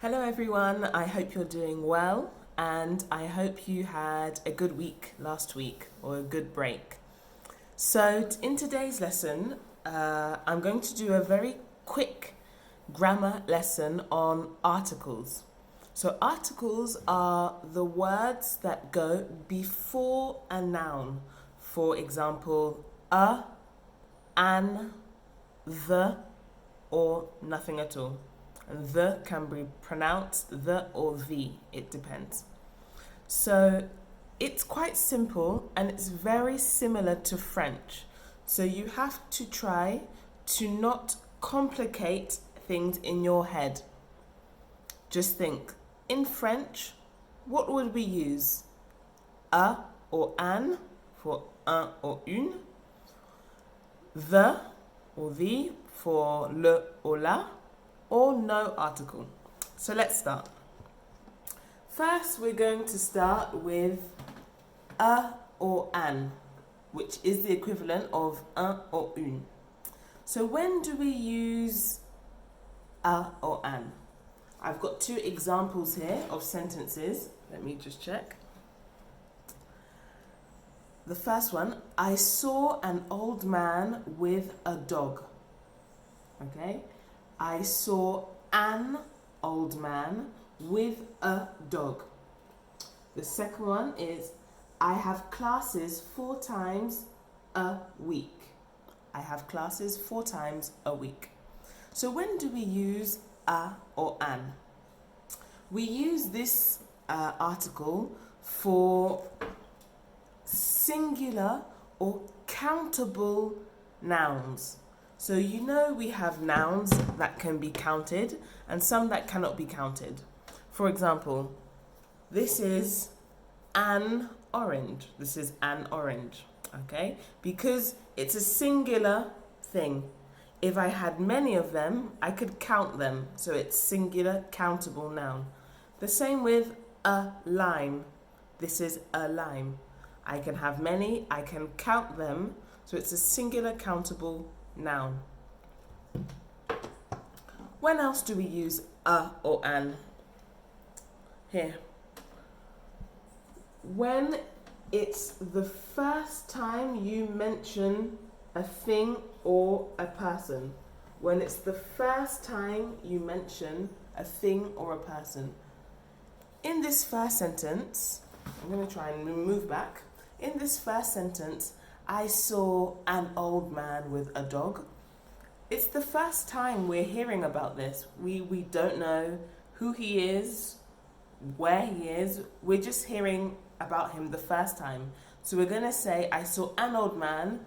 Hello everyone, I hope you're doing well and I hope you had a good week last week or a good break. So in today's lesson, I'm going to do a very quick grammar lesson on articles. So articles are the words that go before a noun. For example, a, an, the, or nothing at all. And the can be pronounced the or the, it depends. So it's quite simple and it's very similar to French. So you have to try to not complicate things in your head. Just think, in French, what would we use? A or an for un or une. The or the for le or la. Or no article. So let's start. First, we're going to start with a or an, which is the equivalent of un or une. So when do we use a or an? I've got two examples here of sentences. Let me just check. The first one, I saw an old man with a dog. Okay? I saw an old man with a dog. The second one is, I have classes 4 times a week. I have classes 4 times a week. So when do we use a or an? We use this article for singular or countable nouns. So you know we have nouns that can be counted and some that cannot be counted. For example, this is an orange. This is an orange, okay? Because it's a singular thing. If I had many of them, I could count them. So it's singular, countable noun. The same with a lime. This is a lime. I can have many, I can count them. So it's a singular, countable noun. When else do we use a or an? Here. When it's the first time you mention a thing or a person. When it's the first time you mention a thing or a person. In this first sentence, I'm going to try and move back. In this first sentence, I saw an old man with a dog. It's the first time we're hearing about this. We don't know who he is, where he is. We're just hearing about him the first time. So we're going to say, I saw an old man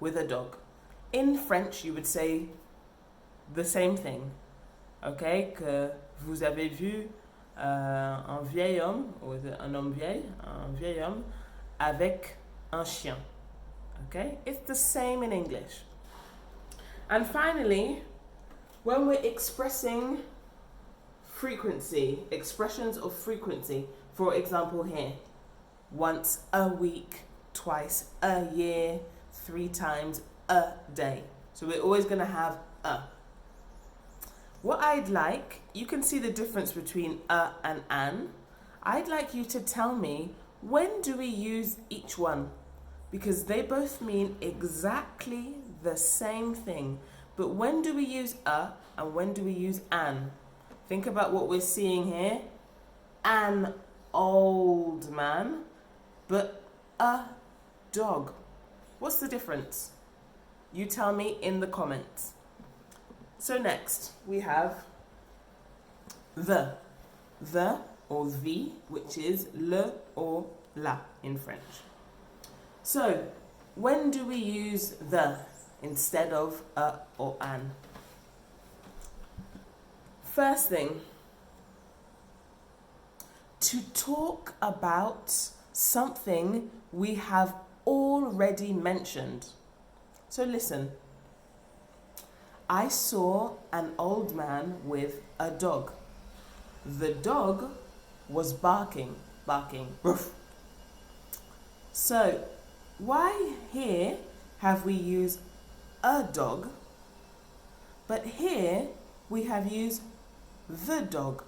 with a dog. In French, you would say the same thing. Okay? Que vous avez vu un vieil homme, ou un homme vieil, un vieil homme, avec un chien. Okay? It's the same in English. And finally, when we're expressing frequency, expressions of frequency, for example here, once a week, twice a year, 3 times a day. So we're always going to have a. What I'd like, you can see the difference between a and an. I'd like you to tell me, when do we use each one? Because they both mean exactly the same thing. But when do we use a and when do we use an? Think about what we're seeing here. An old man, but a dog. What's the difference? You tell me in the comments. So next we have the or the, which is le or la in French. So, when do we use the instead of a or an? First thing, to talk about something we have already mentioned. So listen, I saw an old man with a dog. The dog was barking, ruff. So, why here have we used a dog, but here we have used the dog?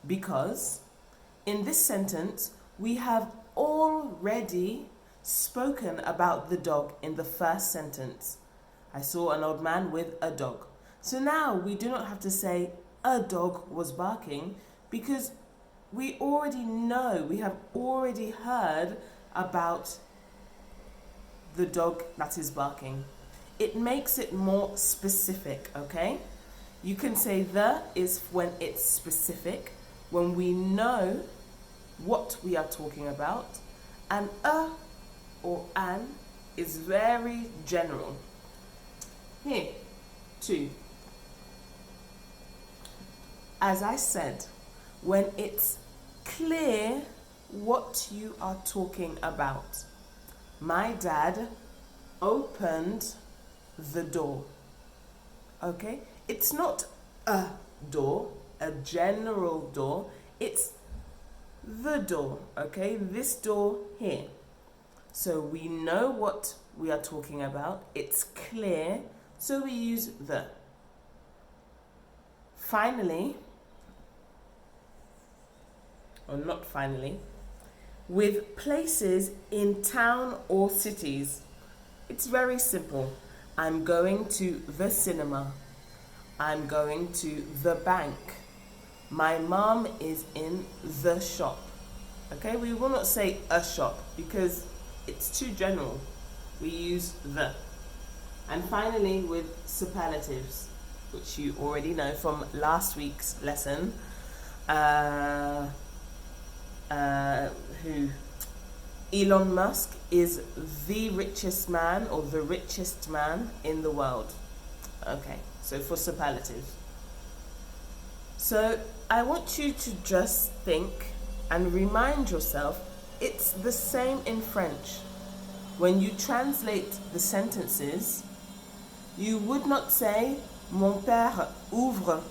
because in this sentence, we have already spoken about the dog in the first sentence. I saw an old man with a dog. So now we do not have to say a dog was barking because we already know, we have already heard about the dog that is barking. It makes it more specific, okay? You can say the is when it's specific, when we know what we are talking about, and a or an is very general. Here, two. As I said, when it's clear what you are talking about. My dad opened the door. Okay? It's not a door, a general door. It's the door. Okay? This door here. So we know what we are talking about. It's clear. So we use the. Finally, or not finally, with places in town or cities, it's very simple. I'm going to the cinema. I'm going to the bank. My mom is in the shop. Okay, we will not say a shop because it's too general. We use the. And finally, with superlatives, which you already know from last week's lesson. Who? Elon Musk is the richest man or the richest man in the world. Okay, so for superlatives. So I want you to just think and remind yourself it's the same in French. When you translate the sentences, you would not say Mon père ouvre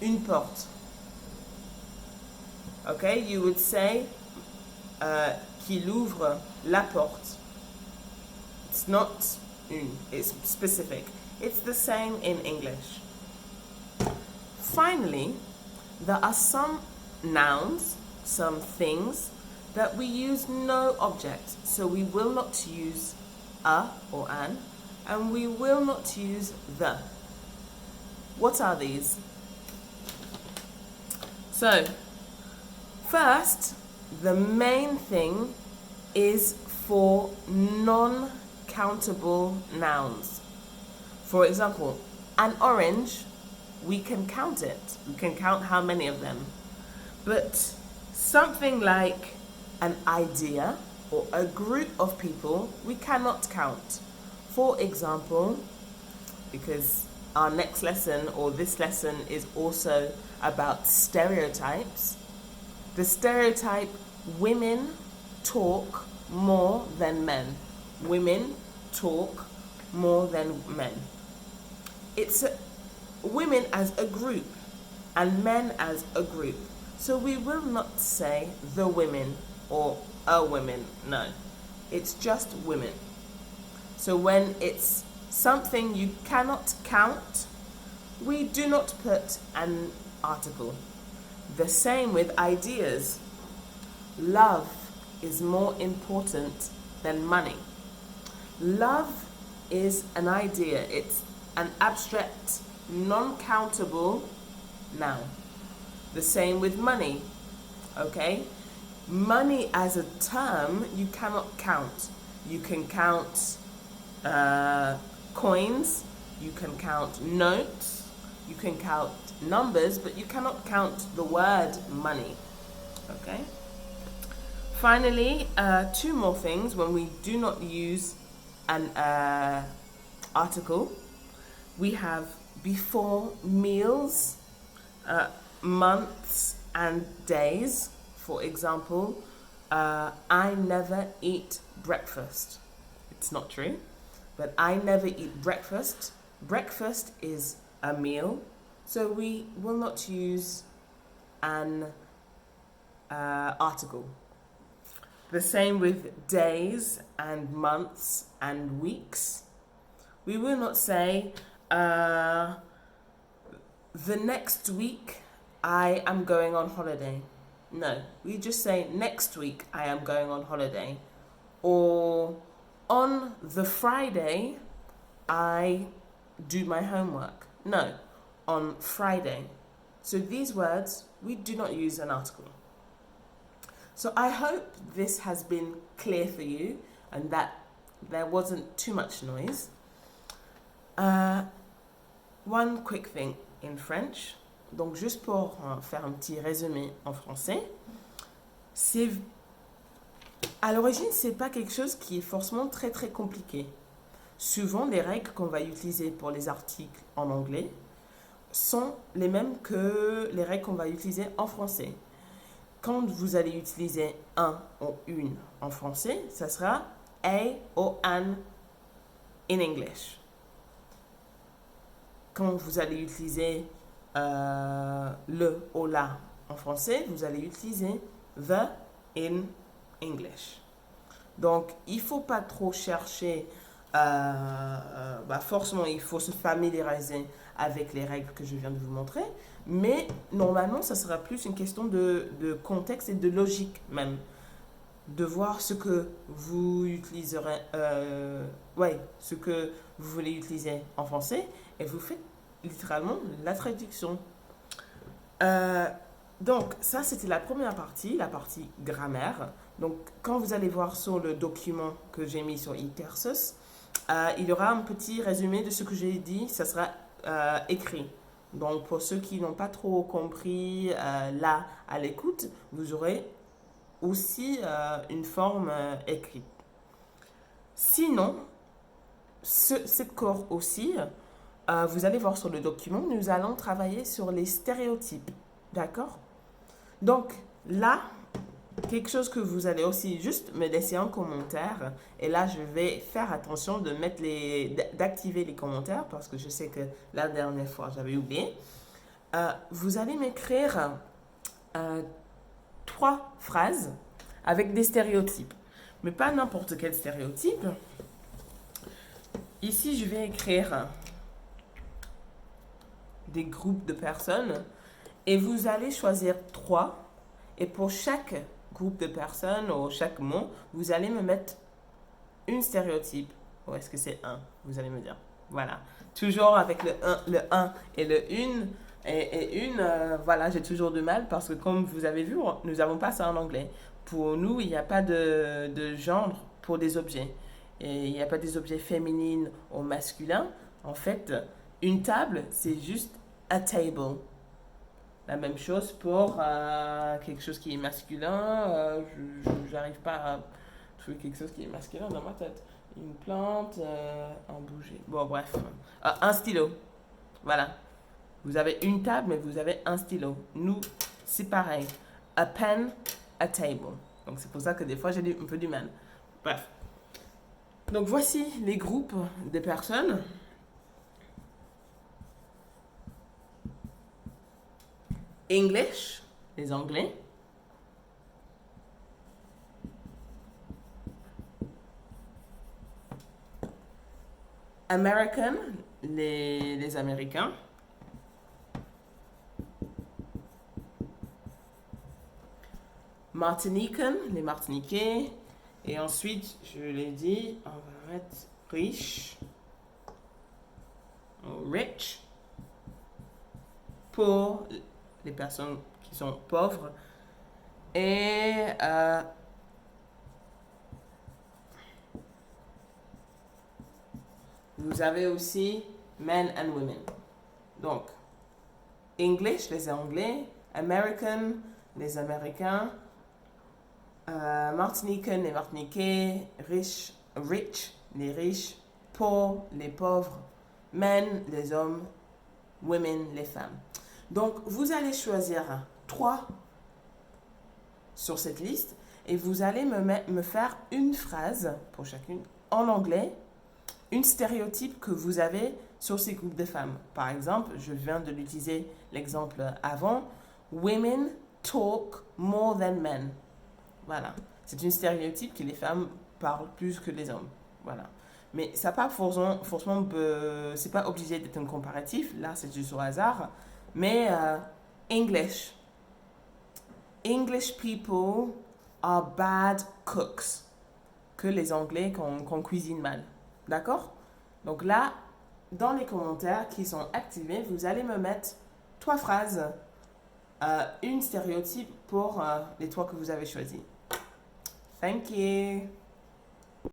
une porte. Okay, you would say qu'il ouvre la porte. It's not une, it's specific. It's the same in English. Finally, there are some nouns, some things that we use no object. So we will not use a or an, and we will not use the. What are these? So, first, the main thing is for non-countable nouns. For example, an orange, we can count it. We can count how many of them. But something like an idea or a group of people, we cannot count. For example, because our next lesson or this lesson is also about stereotypes. The stereotype, women talk more than men. Women talk more than men. It's women as a group and men as a group. So we will not say the women or a women, no. It's just women. So when it's something you cannot count, we do not put an article. The same with ideas. Love is more important than money. Love is an idea. It's an abstract, non-countable noun. The same with money. Okay? Money as a term, you cannot count. You can count coins, you can count notes, you can count numbers, but you cannot count the word money. Okay? Finally, two more things when we do not use an article. We have before meals, months and days. For example, I never eat breakfast. It's not true, but I never eat breakfast. Breakfast is a meal, so we will not use an article. The same with days and months and weeks. We will not say, the next week I am going on holiday. No, we just say next week I am going on holiday. Or on the Friday I do my homework. No, on Friday. So these words, we do not use an article. So I hope this has been clear for you and that there wasn't too much noise. One quick thing in French. Donc juste pour faire un petit résumé en français, c'est à l'origine c'est pas quelque chose qui est forcément très très compliqué. Souvent les règles qu'on va utiliser pour les articles en anglais sont les mêmes que les règles qu'on va utiliser en français. Quand vous allez utiliser un ou une en français, ça sera a ou an in English. Quand vous allez utiliser le ou la en français, vous allez utiliser the in English. Donc, il ne faut pas trop chercher, forcément, il faut se familiariser avec les règles que je viens de vous montrer, mais normalement, ça sera plus une question de contexte et de logique même, de voir ce que vous utiliserez, ce que vous voulez utiliser en français, et vous faites littéralement la traduction. Donc, ça, c'était la première partie, la partie grammaire. Donc, quand vous allez voir sur le document que j'ai mis sur Ecursus, il y aura un petit résumé de ce que j'ai dit, ça sera écrit. Donc, pour ceux qui n'ont pas trop compris là à l'écoute, vous aurez aussi une forme écrite. Sinon, cette cours aussi, vous allez voir sur le document, nous allons travailler sur les stéréotypes. D'accord? Donc, là, quelque chose que vous allez aussi juste me laisser en commentaire. Et là, je vais faire attention d'activer les commentaires parce que je sais que la dernière fois, j'avais oublié. Vous allez m'écrire 3 phrases avec des stéréotypes. Mais pas n'importe quel stéréotype. Ici, je vais écrire des groupes de personnes et vous allez choisir 3 et pour chaque groupe de personnes ou chaque mot, vous allez me mettre une stéréotype. Ou est-ce que c'est un? Vous allez me dire. Voilà. Toujours avec le un et le une. Et une, voilà, j'ai toujours du mal parce que comme vous avez vu, nous n'avons pas ça en anglais. Pour nous, il n'y a pas de genre pour des objets. Et il n'y a pas des objets féminines ou masculins. En fait, une table, c'est juste a table. La même chose pour quelque chose qui est masculin. Je n'arrive pas à trouver quelque chose qui est masculin dans ma tête. Une plante, un bouger. Bon, bref. Un stylo. Voilà. Vous avez une table, mais vous avez un stylo. Nous, c'est pareil. A pen, a table. Donc, c'est pour ça que des fois, j'ai un peu du mal. Bref. Donc, voici les groupes de personnes. English, les Anglais. American, les Américains. Martinican, les Martiniquais. Et ensuite, je l'ai dit, on va mettre riche. Rich. Pour les personnes qui sont pauvres. Et vous avez aussi men and women. Donc, English, les Anglais. American, les Américains. Martinican, les Martiniquais. Rich, les riches. Poor, les pauvres. Men, les hommes. Women, les femmes. Donc, vous allez choisir 3 sur cette liste et vous allez me faire une phrase pour chacune en anglais, une stéréotype que vous avez sur ces groupes de femmes. Par exemple, je viens de l'utiliser l'exemple avant, women talk more than men. Voilà. C'est une stéréotype que les femmes parlent plus que les hommes. Voilà. Mais ça pas forcément c'est pas obligé d'être un comparatif. Là, c'est juste au hasard. Mais English. English people are bad cooks. Que les Anglais qu'on cuisine mal. D'accord? Donc là, dans les commentaires qui sont activés, vous allez me mettre 3 phrases, une stéréotype pour les 3 que vous avez choisis. Thank you.